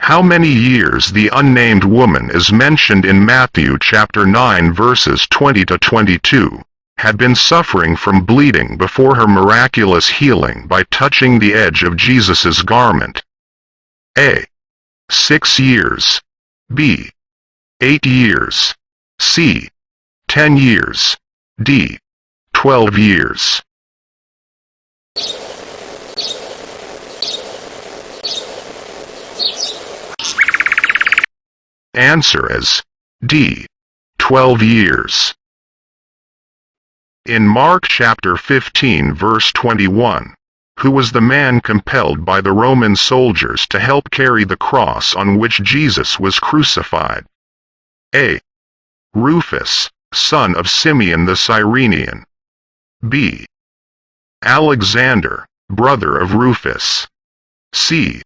How many years the unnamed woman is mentioned in Matthew chapter 9 verses 20 to 22, had been suffering from bleeding before her miraculous healing by touching the edge of Jesus' garment? A. 6 years. B. 8 years. C. 10 years. D. 12 years. Answer is D. 12 years. In Mark chapter 15 verse 21, who was the man compelled by the Roman soldiers to help carry the cross on which Jesus was crucified? A. Rufus, son of Simeon the Cyrenian. B. Alexander, brother of Rufus. C.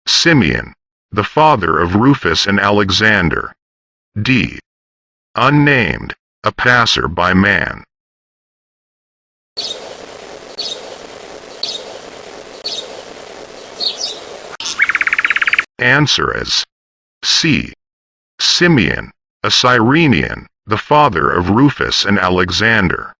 Simeon, the father of Rufus and Alexander. D. Unnamed, a passer-by man. Answer is C. Simeon, a Cyrenian, the father of Rufus and Alexander.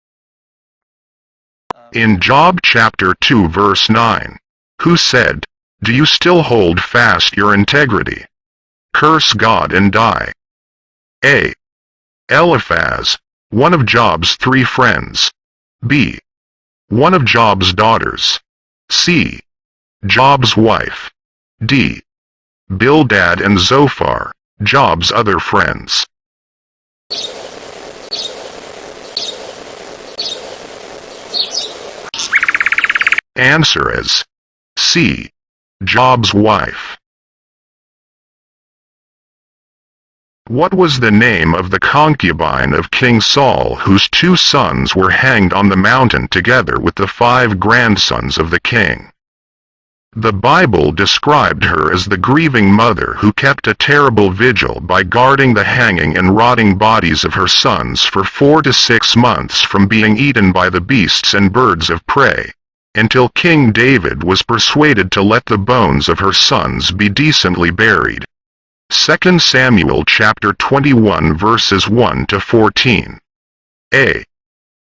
In Job chapter 2 verse 9, who said, "Do you still hold fast your integrity? Curse God and die." A. Eliphaz, one of Job's 3 friends. B. One of Job's daughters. C. Job's wife. D. Bildad and Zophar, Job's other friends. Answer is C. Job's wife. What was the name of the concubine of King Saul whose 2 sons were hanged on the mountain together with the 5 grandsons of the king? The Bible described her as the grieving mother who kept a terrible vigil by guarding the hanging and rotting bodies of her sons for 4 to 6 months from being eaten by the beasts and birds of prey, until King David was persuaded to let the bones of her sons be decently buried. 2 Samuel chapter 21 verses 1 to 14. A.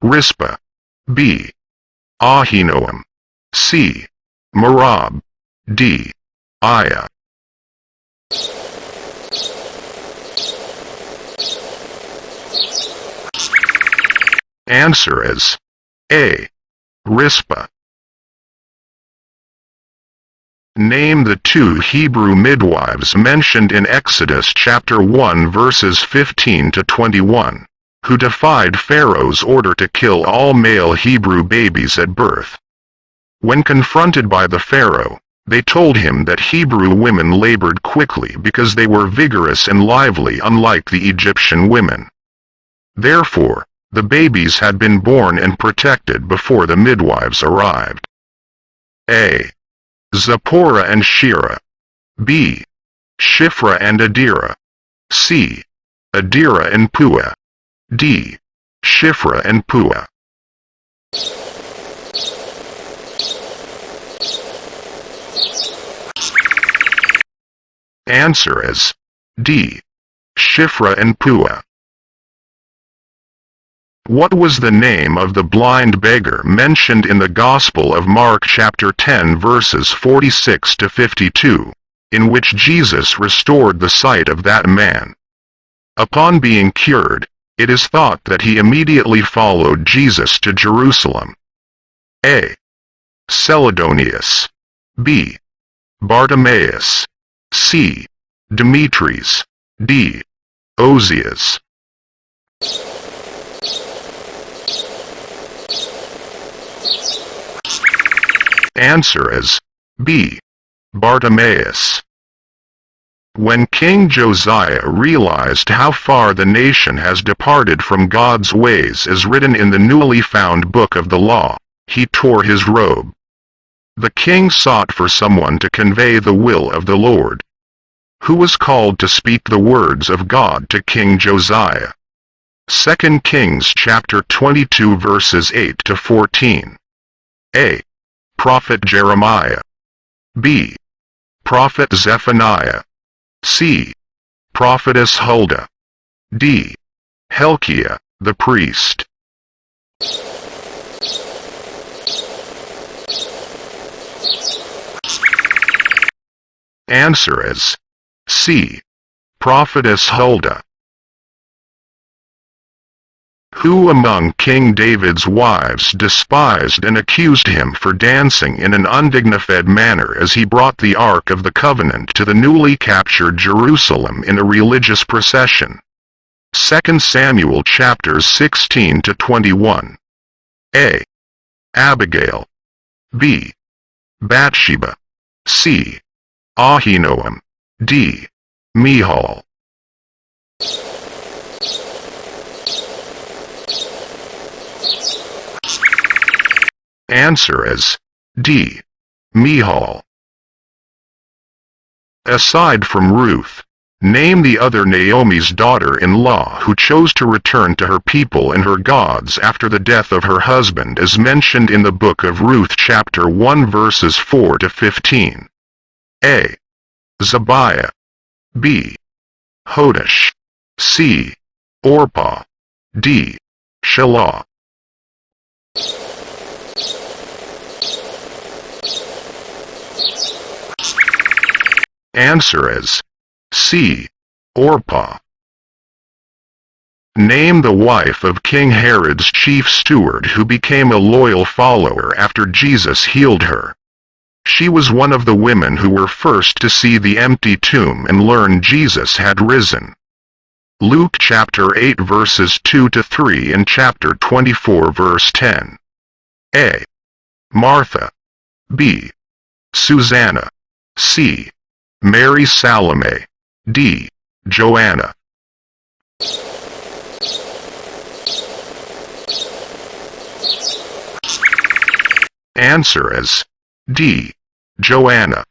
Rizpah. B. Ahinoam. C. Merab. D. Aiah. Answer is A. Rizpah. Name the 2 Hebrew midwives mentioned in Exodus chapter 1 verses 15 to 21, who defied Pharaoh's order to kill all male Hebrew babies at birth. When confronted by the Pharaoh, they told him that Hebrew women labored quickly because they were vigorous and lively, unlike the Egyptian women. Therefore, the babies had been born and protected before the midwives arrived. A. Zipporah and Shira. B. Shiphrah and Adira. C. Adira and Puah. D. Shiphrah and Puah. Answer is D. Shiphrah and Puah. What was the name of the blind beggar mentioned in the Gospel of Mark chapter 10 verses 46 to 52, in which Jesus restored the sight of that man? Upon being cured, it is thought that he immediately followed Jesus to Jerusalem. A. Celadonius. B. Bartimaeus. C. Demetrius. D. Ozias. Answer is B. Bartimaeus. When King Josiah realized how far the nation has departed from God's ways as written in the newly found book of the law, he tore his robe. The king sought for someone to convey the will of the Lord. Who was called to speak the words of God to King Josiah? 2 Kings chapter 22 verses 8 to 14. A. Prophet Jeremiah. B. Prophet Zephaniah. C. Prophetess Huldah. D. Helkiah, the priest. Answer is C. Prophetess Huldah. Who among King David's wives despised and accused him for dancing in an undignified manner as he brought the Ark of the Covenant to the newly captured Jerusalem in a religious procession? 2 Samuel chapters 16 to 21. A. Abigail. B. Bathsheba. C. Ahinoam. D. Michal. Answer is D. Michal. Aside from Ruth, name the other Naomi's daughter-in-law who chose to return to her people and her gods after the death of her husband as mentioned in the book of Ruth chapter 1 verses 4 to 15. A. Zabiah. B. Hodesh. C. Orpah. D. Shelah. Answer is C. Orpah. Name the wife of King Herod's chief steward who became a loyal follower after Jesus healed her. She was one of the women who were first to see the empty tomb and learn Jesus had risen. Luke chapter 8 verses 2 to 3 and chapter 24 verse 10. A. Martha. B. Susanna. C. Mary Salome. D. Joanna. Answer is D. Joanna.